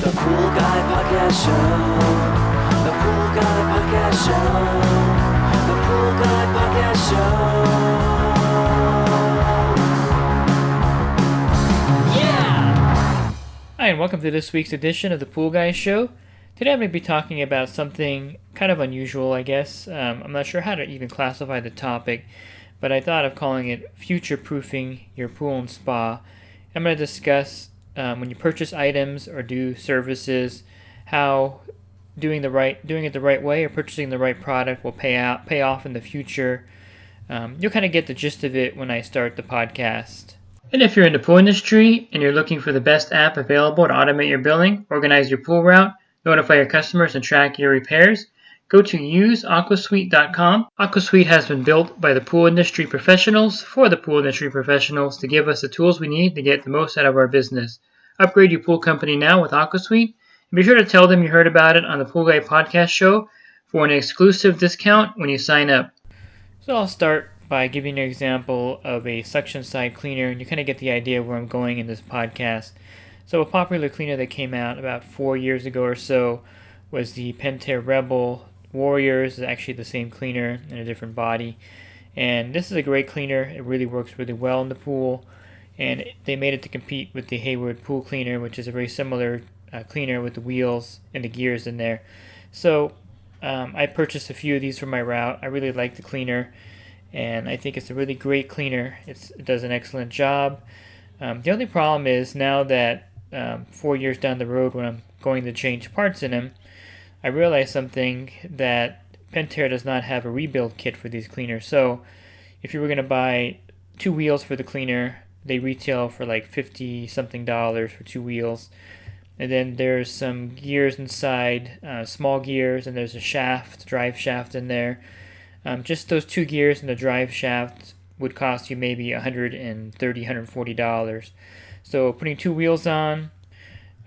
The Pool Guy Podcast Show. The Pool Guy Podcast Show. The Pool Guy Podcast Show. Yeah! Hi, and welcome to this week's edition of the Pool Guy Show. Today I'm going to be talking about something kind of unusual, I guess. I'm not sure how to even classify the topic, but I thought of calling it future-proofing your pool and spa. I'm going to discuss when you purchase items or do services, how doing it the right way or purchasing the right product will pay off in the future. You'll kind of get the gist of it when I start the podcast. And if you're in the pool industry and you're looking for the best app available to automate your billing, organize your pool route, notify your customers, and track your repairs, go to useaquasuite.com. AquaSuite has been built by the pool industry professionals for the pool industry professionals to give us the tools we need to get the most out of our business. Upgrade your pool company now with AquaSuite, and be sure to tell them you heard about it on the Pool Guy Podcast Show for an exclusive discount when you sign up. So I'll start by giving you an example of a suction side cleaner, and you kind of get the idea where I'm going in this podcast. So a popular cleaner that came out about 4 years ago or so was the Pentair Rebel Warriors. It's actually the same cleaner in a different body. And this is a great cleaner. It really works really well in the pool. And they made it to compete with the Hayward Pool Cleaner, which is a very similar cleaner with the wheels and the gears in there. So I purchased a few of these for my route. I really like the cleaner, and I think it's a really great cleaner. It does an excellent job. The only problem is now that 4 years down the road when I'm going to change parts in them, I realized something, that Pentair does not have a rebuild kit for these cleaners. So if you were going to buy 2 wheels for the cleaner, they retail for like $50-something for 2 wheels. And then there's some gears inside, small gears, and there's a drive shaft in there. Just those 2 gears and the drive shaft would cost you maybe $130, $140. So putting 2 wheels on,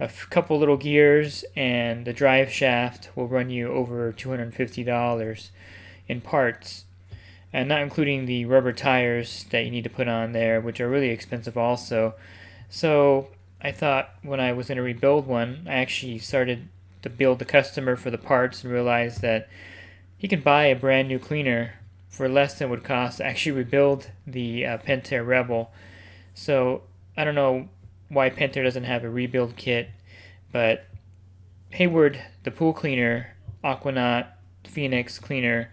a couple little gears, and the drive shaft will run you over $250 in parts, and not including the rubber tires that you need to put on there, which are really expensive also. So I thought when I was going to rebuild one, I actually started to build the customer for the parts and realized that he could buy a brand new cleaner for less than it would cost to actually rebuild the Pentair Rebel. So I don't know why Pentair doesn't have a rebuild kit, but Hayward, the pool cleaner, Aquanaut, Phoenix cleaner,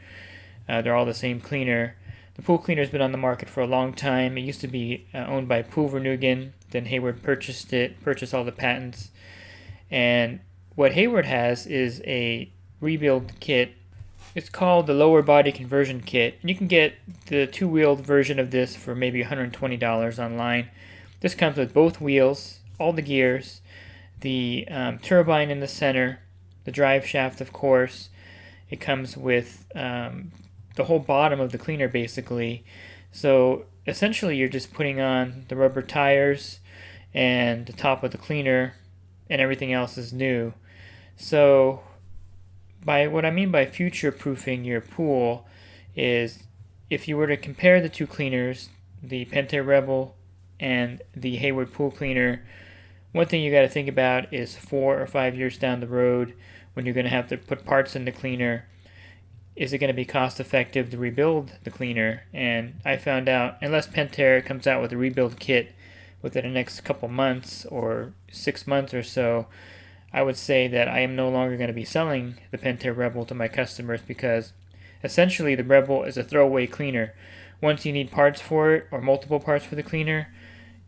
they're all the same cleaner. The pool cleaner's been on the market for a long time. It used to be owned by Pool Vernugan. Then Hayward purchased all the patents. And what Hayward has is a rebuild kit. It's called the lower body conversion kit. And you can get the 2-wheeled version of this for maybe $120 online. This comes with both wheels, all the gears, the turbine in the center, the drive shaft, of course. It comes with the whole bottom of the cleaner, basically. So essentially you're just putting on the rubber tires and the top of the cleaner, and everything else is new. So what I mean by future-proofing your pool is, if you were to compare the 2 cleaners, the Pentair Rebel and the Hayward Pool Cleaner, one thing you got to think about is 4 or 5 years down the road, when you're going to have to put parts in the cleaner, is it going to be cost effective to rebuild the cleaner? And I found out, unless Pentair comes out with a rebuild kit within the next couple months or 6 months or so, I would say that I am no longer going to be selling the Pentair Rebel to my customers, because essentially the Rebel is a throwaway cleaner. Once you need parts for it, or multiple parts for the cleaner,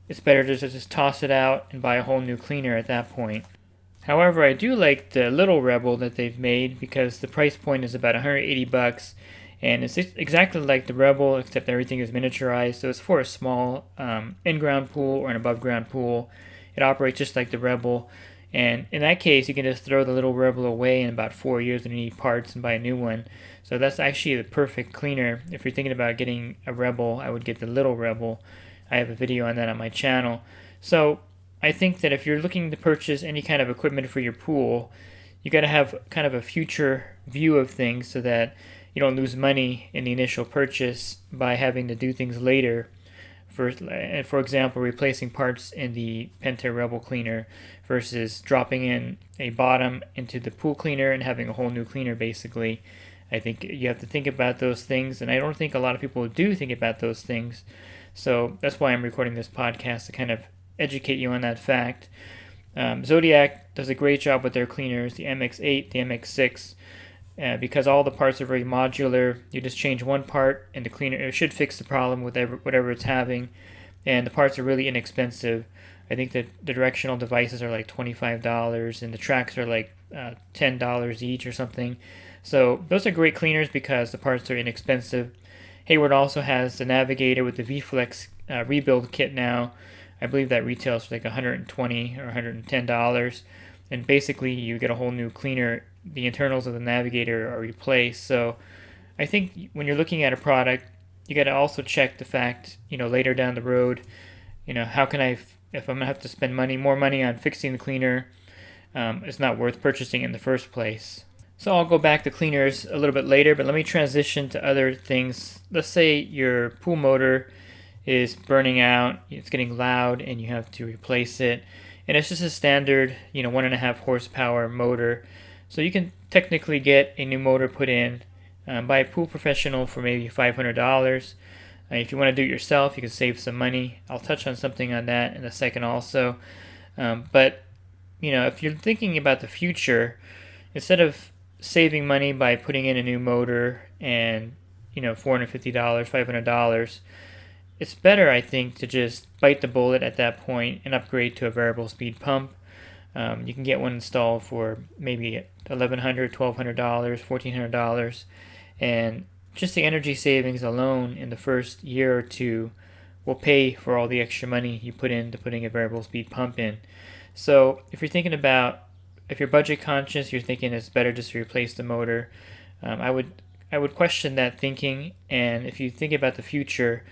it's better to just toss it out and buy a whole new cleaner at that point. However, I do like the little Rebel that they've made, because the price point is about $180, and it's exactly like the Rebel, except everything is miniaturized. So it's for a small in-ground pool or an above-ground pool. It operates just like the Rebel, and in that case, you can just throw the little Rebel away in about 4 years when you need parts and buy a new one. So that's actually the perfect cleaner. If you're thinking about getting a Rebel, I would get the little Rebel. I have a video on that on my channel. So I think that if you're looking to purchase any kind of equipment for your pool, you got to have kind of a future view of things, so that you don't lose money in the initial purchase by having to do things later For example, replacing parts in the Pentair Rebel Cleaner versus dropping in a bottom into the pool cleaner and having a whole new cleaner basically. I think you have to think about those things, and I don't think a lot of people do think about those things. So that's why I'm recording this podcast, to kind of educate you on that fact. Zodiac does a great job with their cleaners, the MX8, the MX6, because all the parts are very modular. You just change one part and the cleaner, it should fix the problem with whatever it's having, and the parts are really inexpensive. I think that the directional devices are like $25 and the tracks are like $10 each or something. So those are great cleaners because the parts are inexpensive. Hayward also has the Navigator with the V-Flex rebuild kit now. I believe that retails for like $120 or $110, and basically you get a whole new cleaner. The internals of the Navigator are replaced. So I think when you're looking at a product, you got to also check the fact, later down the road, how can if I'm gonna have to spend more money on fixing the cleaner, it's not worth purchasing in the first place. So I'll go back to cleaners a little bit later, but let me transition to other things. Let's say your pool motor is burning out, it's getting loud, and you have to replace it. And it's just a standard, 1.5 horsepower motor. So you can technically get a new motor put in by a pool professional for maybe $500. If you want to do it yourself, you can save some money. I'll touch on something on that in a second also. But if you're thinking about the future, instead of saving money by putting in a new motor and $450, $500, it's better, I think, to just bite the bullet at that point and upgrade to a variable speed pump. You can get one installed for maybe $1,100, $1,200, $1,400, and just the energy savings alone in the first year or two will pay for all the extra money you put into putting a variable speed pump in. So if you're budget conscious, you're thinking it's better just to replace the motor, I would question that thinking. And if you think about the future,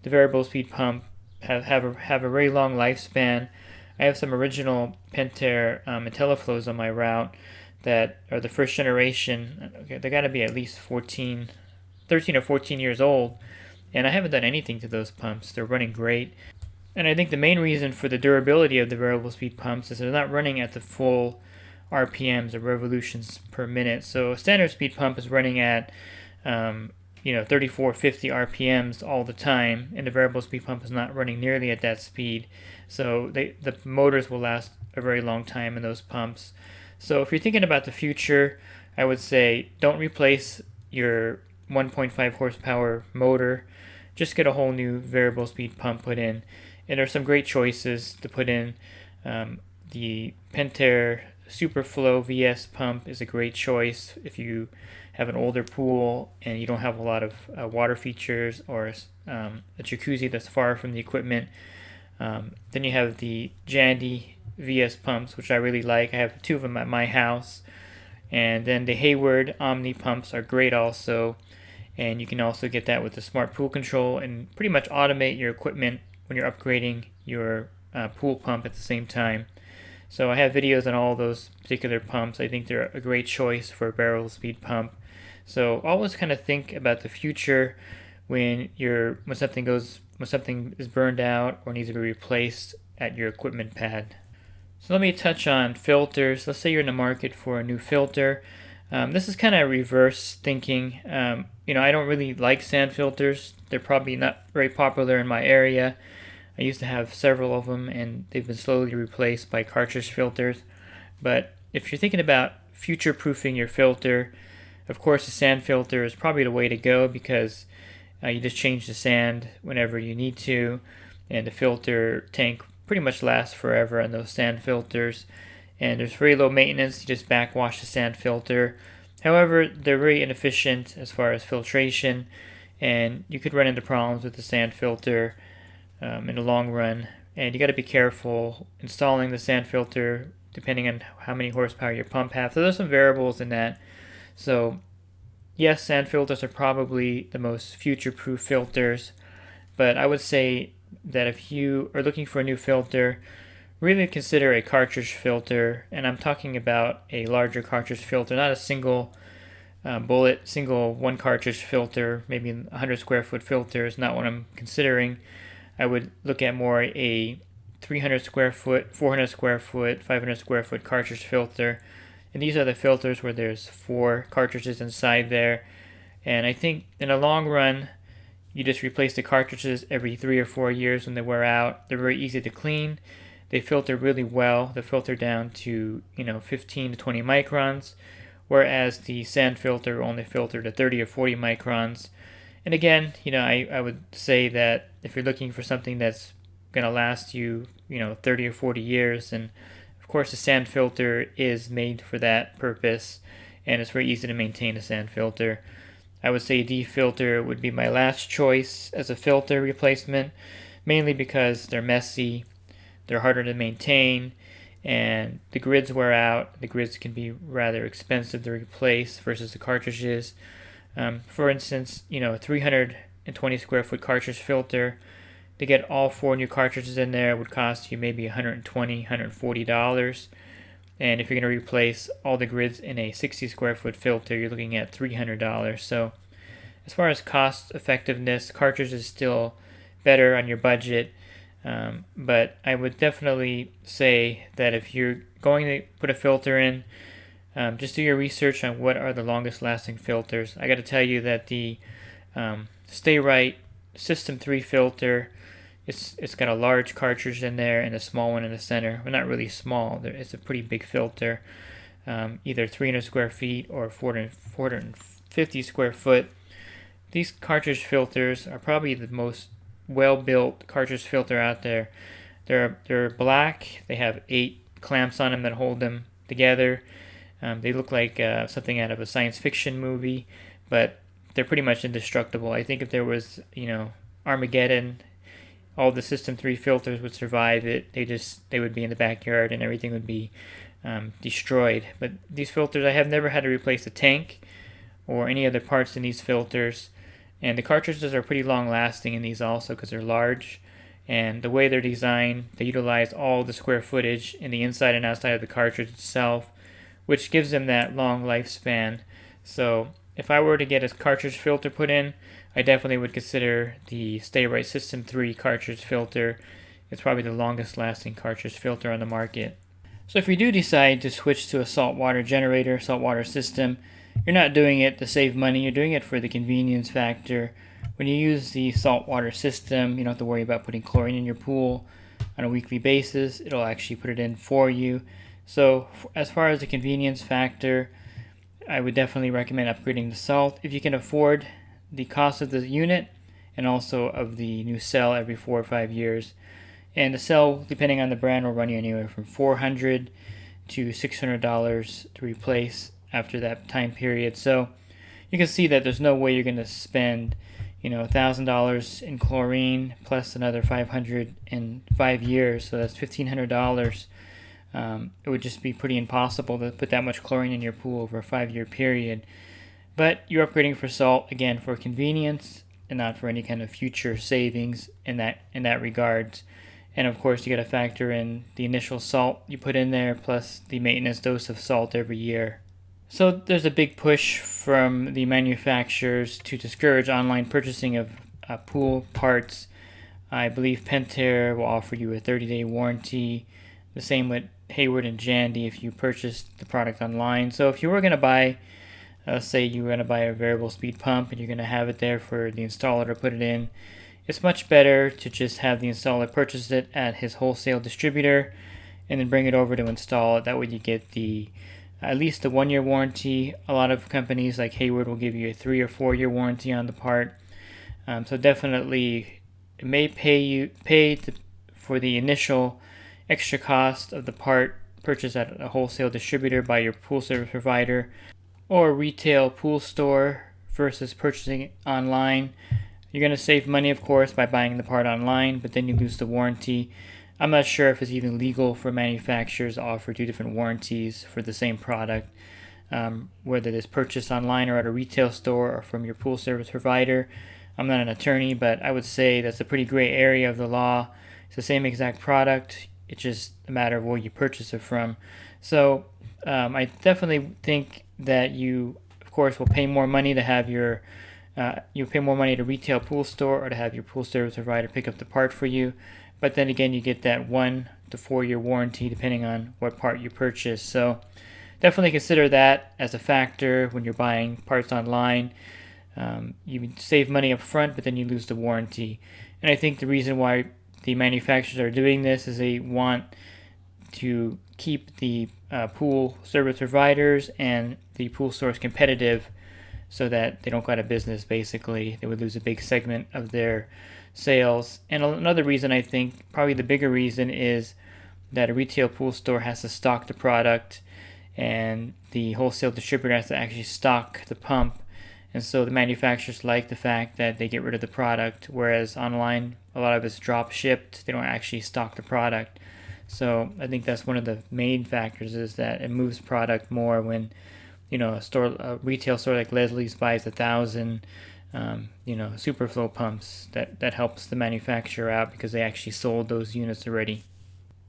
the variable speed pump have a very long lifespan. I have some original Pentair IntelliFlows on my route that are the first generation. Okay, they got to be at least 13 or 14 years old, and I haven't done anything to those pumps. They're running great. And I think the main reason for the durability of the variable speed pumps is they're not running at the full RPMs or revolutions per minute. So a standard speed pump is running at 34, 50 RPMs all the time, and the variable speed pump is not running nearly at that speed. So the motors will last a very long time in those pumps. So if you're thinking about the future, I would say don't replace your 1.5 horsepower motor. Just get a whole new variable speed pump put in. And there's some great choices to put in. The Pentair Superflow VS pump is a great choice if you have an older pool and you don't have a lot of water features or a jacuzzi that's far from the equipment. Then you have the Jandy VS pumps, which I really like. I have 2 of them at my house. And then the Hayward Omni pumps are great also. And you can also get that with the smart pool control and pretty much automate your equipment when you're upgrading your pool pump at the same time. So I have videos on all those particular pumps. I think they're a great choice for a variable speed pump. So always kind of think about the future when something is burned out or needs to be replaced at your equipment pad. So let me touch on filters. Let's say you're in the market for a new filter. This is kind of reverse thinking. I don't really like sand filters. They're probably not very popular in my area. I used to have several of them, and they've been slowly replaced by cartridge filters. But if you're thinking about future-proofing your filter, of course the sand filter is probably the way to go because you just change the sand whenever you need to, and the filter tank pretty much lasts forever on those sand filters. And there's very low maintenance. You just backwash the sand filter. However, they're very inefficient as far as filtration, and you could run into problems with the sand filter in the long run. And you got to be careful installing the sand filter depending on how many horsepower your pump has. So there's some variables in that. So yes, sand filters are probably the most future-proof filters, but I would say that if you are looking for a new filter, really consider a cartridge filter. And I'm talking about a larger cartridge filter, not a single one cartridge filter. Maybe a 100 square foot filter is not what I'm considering. I would look at more a 300 square foot, 400 square foot, 500 square foot cartridge filter. And these are the filters where there's 4 cartridges inside there. And I think in the long run, you just replace the cartridges every 3 or 4 years when they wear out. They're very easy to clean. They filter really well. They filter down to 15 to 20 microns, whereas the sand filter only filter to 30 or 40 microns. And again, I would say that if you're looking for something that's going to last you, 30 or 40 years, and of course the sand filter is made for that purpose, and it's very easy to maintain a sand filter. I would say D-filter would be my last choice as a filter replacement, mainly because they're messy, they're harder to maintain, and the grids wear out. The grids can be rather expensive to replace versus the cartridges. For instance, a 320 square foot cartridge filter, to get all 4 new cartridges in there would cost you maybe $120, $140. And if you're going to replace all the grids in a 60 square foot filter, you're looking at $300. So as far as cost effectiveness, cartridge is still better on your budget. But I would definitely say that if you're going to put a filter in, just do your research on what are the longest lasting filters. I got to tell you that the Stay Right System 3 filter, it's got a large cartridge in there and a small one in the center. Well, not really small. It's a pretty big filter, either 300 square feet or 450 square foot. These cartridge filters are probably the most well-built cartridge filter out there. They're black. They have 8 clamps on them that hold them together. They look like something out of a science fiction movie, but they're pretty much indestructible. I think if there was, Armageddon, all the System 3 filters would survive it. They would be in the backyard and everything would be destroyed. But these filters, I have never had to replace a tank or any other parts in these filters. And the cartridges are pretty long lasting in these also because they're large. And the way they're designed, they utilize all the square footage in the inside and outside of the cartridge itself, which gives them that long lifespan. So if I were to get a cartridge filter put in, I definitely would consider the Stay Right System 3 cartridge filter. It's probably the longest lasting cartridge filter on the market. So if you do decide to switch to a saltwater generator, saltwater system, you're not doing it to save money, you're doing it for the convenience factor. When you use the saltwater system, you don't have to worry about putting chlorine in your pool on a weekly basis. It'll actually put it in for you. So as far as the convenience factor, I would definitely recommend upgrading the salt if you can afford the cost of the unit and also of the new cell every 4 or 5 years. And the cell, depending on the brand, will run you anywhere from $400 to $600 to replace after that time period. So you can see that there's no way you're going to spend $1,000 in chlorine plus another $500 in 5 years. So that's $1,500. It would just be pretty impossible to put that much chlorine in your pool over a 5-year period. But you're upgrading for salt, again, for convenience and not for any kind of future savings in that regards. And of course, you got to factor in the initial salt you put in there plus the maintenance dose of salt every year. So there's a big push from the manufacturers to discourage online purchasing of pool parts. I believe Pentair will offer you a 30-day warranty. The same with Hayward and Jandy if you purchased the product online. So if you were going to buy, say you were going to buy a variable speed pump and you're going to have it there for the installer to put it in, it's much better to just have the installer purchase it at his wholesale distributor and then bring it over to install it. That way you get at least a 1-year warranty. A lot of companies like Hayward will give you a 3 or 4-year warranty on the part. So definitely it may pay for the initial extra cost of the part purchased at a wholesale distributor by your pool service provider or retail pool store versus purchasing it online. You're going to save money, of course, by buying the part online, but then you lose the warranty. I'm not sure if it's even legal for manufacturers to offer 2 different warranties for the same product, whether it's purchased online or at a retail store or from your pool service provider. I'm not an attorney, but I would say that's a pretty gray area of the law. It's the same exact product. It's just a matter of where you purchase it from. So I definitely think that you, of course, will pay more money to have your You pay more money at a retail pool store or to have your pool service provider pick up the part for you. But then again, you get that 1 to 4 year warranty depending on what part you purchase. So definitely consider that as a factor when you're buying parts online. You save money up front, but then you lose the warranty. And I think the reason why the manufacturers are doing this is they want to keep the pool service providers and the pool stores competitive so that they don't go out of business. Basically, they would lose a big segment of their sales. And another reason, I think, probably the bigger reason, is that a retail pool store has to stock the product and the wholesale distributor has to actually stock the pump. And so the manufacturers like the fact that they get rid of the product, whereas online, a lot of it's drop shipped. They don't actually stock the product. So I think that's one of the main factors, is that it moves product more when, a retail store like Leslie's buys 1,000, Superflow pumps. That helps the manufacturer out because they actually sold those units already.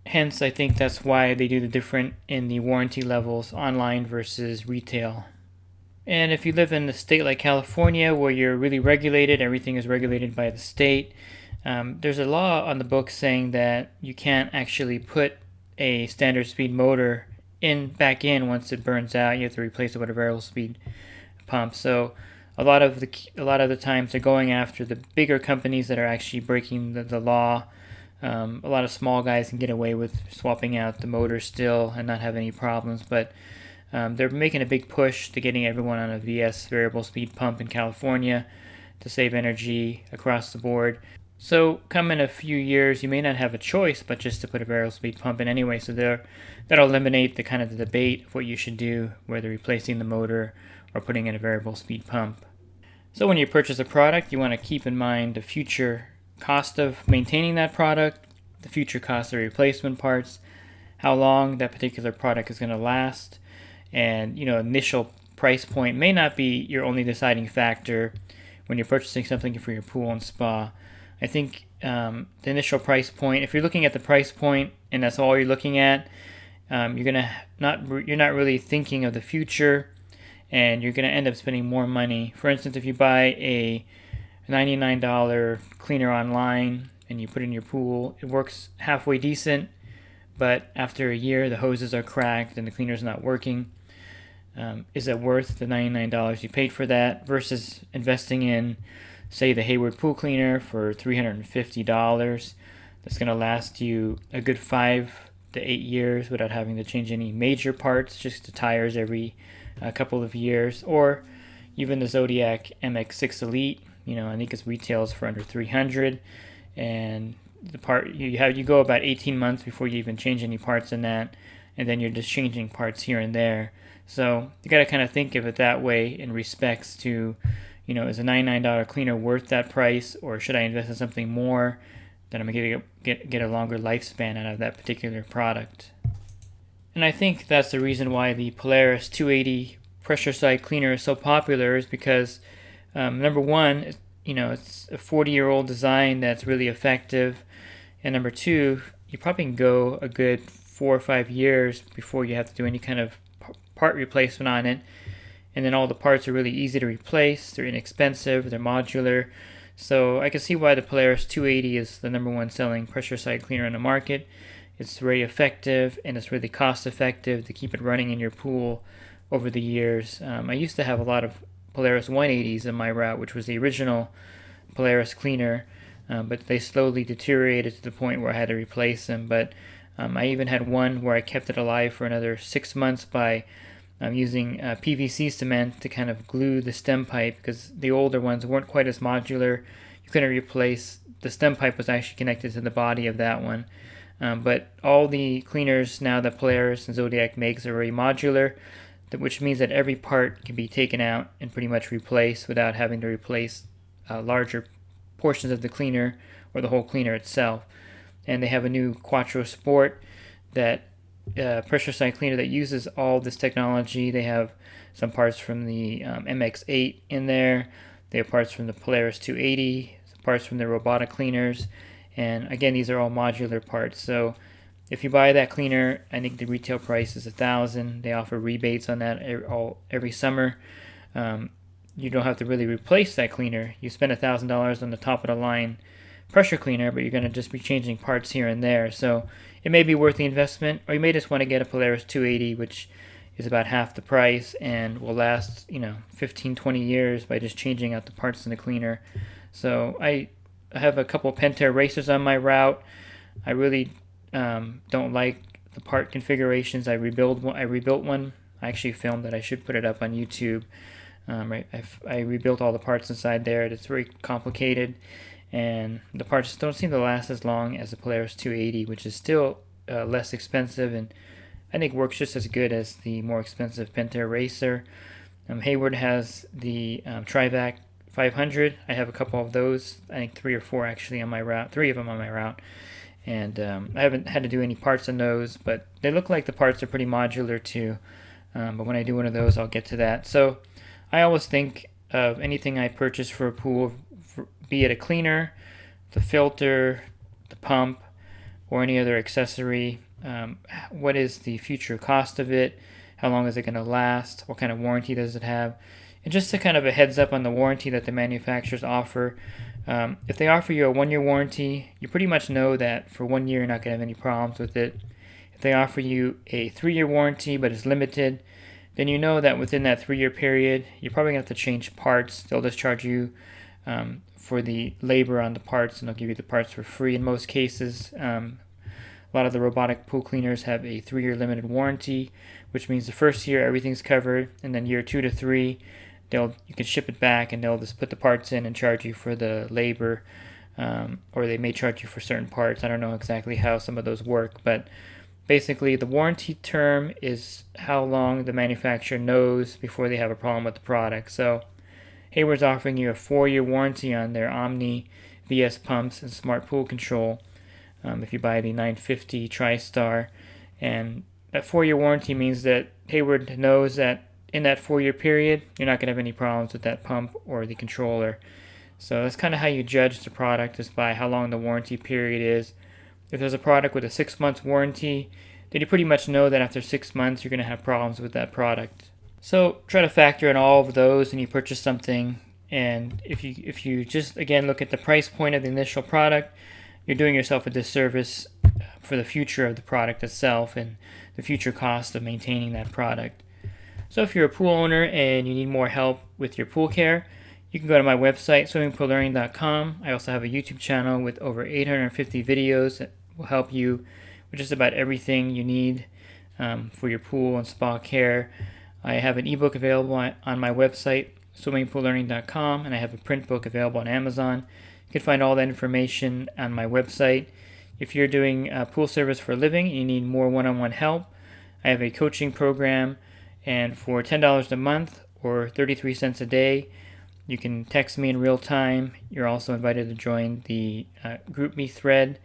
Hence, I think that's why they do the different in the warranty levels online versus retail. And if you live in a state like California where you're really regulated, everything is regulated by the state, there's a law on the books saying that you can't actually put a standard speed motor back in once it burns out. You have to replace it with a variable speed pump. So a lot of the times they're going after the bigger companies that are actually breaking the law. A lot of small guys can get away with swapping out the motor still and not have any problems, but they're making a big push to getting everyone on a VS variable speed pump in California to save energy across the board. So come in a few years, you may not have a choice but just to put a variable speed pump in anyway. So that'll eliminate the kind of the debate of what you should do, whether replacing the motor or putting in a variable speed pump. So when you purchase a product, you want to keep in mind the future cost of maintaining that product, the future cost of replacement parts, how long that particular product is going to last, and initial price point may not be your only deciding factor when you're purchasing something for your pool and spa. I think the initial price point, if you're looking at the price point and that's all you're looking at, you're not really thinking of the future, and you're gonna end up spending more money. For instance, if you buy a $99 cleaner online and you put it in your pool, it works halfway decent, but after a year the hoses are cracked and the cleaner's not working. Is it worth the $99 you paid for that versus investing in, say, the Hayward pool cleaner for $350? That's going to last you a good 5 to 8 years without having to change any major parts, just the tires every couple of years. Or even the Zodiac MX6 Elite, I think it retails for under $300, and the part you go about 18 months before you even change any parts in that, and then you're just changing parts here and there. So you got to kind of think of it that way in respects to, is a $99 cleaner worth that price, or should I invest in something more that I'm going to get a longer lifespan out of that particular product? And I think that's the reason why the Polaris 280 pressure side cleaner is so popular, is because number one, it's a 40-year-old design that's really effective, and number two, you probably can go a good 4 or 5 years before you have to do any kind of part replacement on it. And then all the parts are really easy to replace, they're inexpensive, they're modular. So I can see why the Polaris 280 is the number one selling pressure side cleaner in the market. It's very effective, and it's really cost effective to keep it running in your pool over the years. I used to have a lot of Polaris 180s in my route, which was the original Polaris cleaner, but they slowly deteriorated to the point where I had to replace them. But I even had one where I kept it alive for another 6 months by using PVC cement to kind of glue the stem pipe, because the older ones weren't quite as modular. You couldn't replace, the stem pipe was actually connected to the body of that one. But all the cleaners now that Polaris and Zodiac makes are very modular, which means that every part can be taken out and pretty much replaced without having to replace larger portions of the cleaner or the whole cleaner itself. And they have a new Quattro Sport that pressure side cleaner that uses all this technology. They have some parts from the MX8 in there. They have parts from the Polaris 280, some parts from the robotic cleaners, and again, these are all modular parts. So if you buy that cleaner, I think the retail price is $1,000. They offer rebates on that every summer. you don't have to really replace that cleaner. You spend $1,000 on the top of the line pressure cleaner, but you're going to just be changing parts here and there. So it may be worth the investment, or you may just want to get a Polaris 280, which is about half the price and will last 15-20 years by just changing out the parts in the cleaner. So I have a couple Pentair racers on my route. I really don't like the part configurations. I rebuilt one. I actually filmed it. I should put it up on YouTube. I rebuilt all the parts inside there. It's very complicated, and the parts don't seem to last as long as the Polaris 280, which is still less expensive, and I think works just as good as the more expensive Pentair Racer. Hayward has the Trivac 500. I have a couple of those. I think 3 or 4 actually on my route. 3 of them on my route. And I haven't had to do any parts on those, but they look like the parts are pretty modular too. But when I do one of those, I'll get to that. So I always think of anything I purchase for a pool, be it a cleaner, the filter, the pump, or any other accessory. What is the future cost of it? How long is it going to last? What kind of warranty does it have? And just to kind of a heads up on the warranty that the manufacturers offer. If they offer you a 1-year warranty, you pretty much know that for 1 year you're not going to have any problems with it. If they offer you a 3-year warranty but it's limited, then you know that within that 3-year period you're probably going to have to change parts. They'll just charge you for the labor on the parts, and they'll give you the parts for free in most cases. A lot of the robotic pool cleaners have a 3-year limited warranty, which means the first year everything's covered, and then year 2 to 3 you can ship it back, and they'll just put the parts in and charge you for the labor, or they may charge you for certain parts. I don't know exactly how some of those work, but basically the warranty term is how long the manufacturer knows before they have a problem with the product. So Hayward's offering you a 4-year warranty on their Omni VS pumps and smart pool control if you buy the 950 TriStar, and that 4-year warranty means that Hayward knows that in that 4-year period, you're not going to have any problems with that pump or the controller. So that's kind of how you judge the product, is by how long the warranty period is. If there's a product with a 6-month warranty, then you pretty much know that after 6 months you're going to have problems with that product. So try to factor in all of those when you purchase something. And if you just, again, look at the price point of the initial product, you're doing yourself a disservice for the future of the product itself and the future cost of maintaining that product. So if you're a pool owner and you need more help with your pool care, you can go to my website, swimmingpoollearning.com. I also have a YouTube channel with over 850 videos that will help you with just about everything you need for your pool and spa care. I have an ebook available on my website, swimmingpoollearning.com, and I have a print book available on Amazon. You can find all that information on my website. If you're doing pool service for a living and you need more one-on-one help, I have a coaching program. And for $10 a month or 33 cents a day, you can text me in real time. You're also invited to join the GroupMe thread,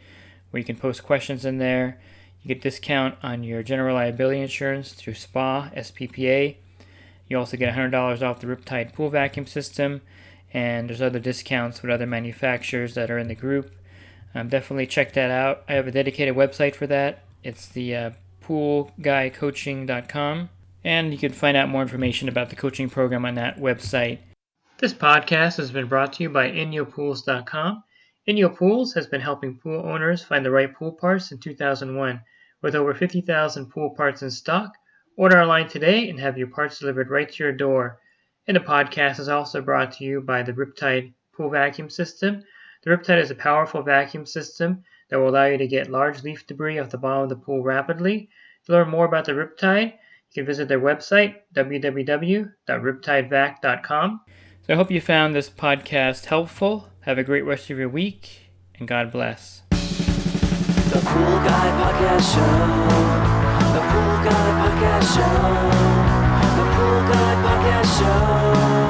where you can post questions in there. You get discount on your general liability insurance through SPPA. You also get $100 off the Riptide pool vacuum system, and there's other discounts with other manufacturers that are in the group. Definitely check that out. I have a dedicated website for that. It's the poolguycoaching.com. And you can find out more information about the coaching program on that website. This podcast has been brought to you by InyoPools.com. Inyo Pools has been helping pool owners find the right pool parts since 2001. With over 50,000 pool parts in stock, order online today and have your parts delivered right to your door. And the podcast is also brought to you by the Riptide pool vacuum system. The Riptide is a powerful vacuum system that will allow you to get large leaf debris off the bottom of the pool rapidly. To learn more about the Riptide, you can visit their website, www.riptidevac.com. So I hope you found this podcast helpful. Have a great rest of your week, and God bless. The Pool Guy Podcast Show. The Pool Guy Podcast Show. The Pool Guy Podcast Show.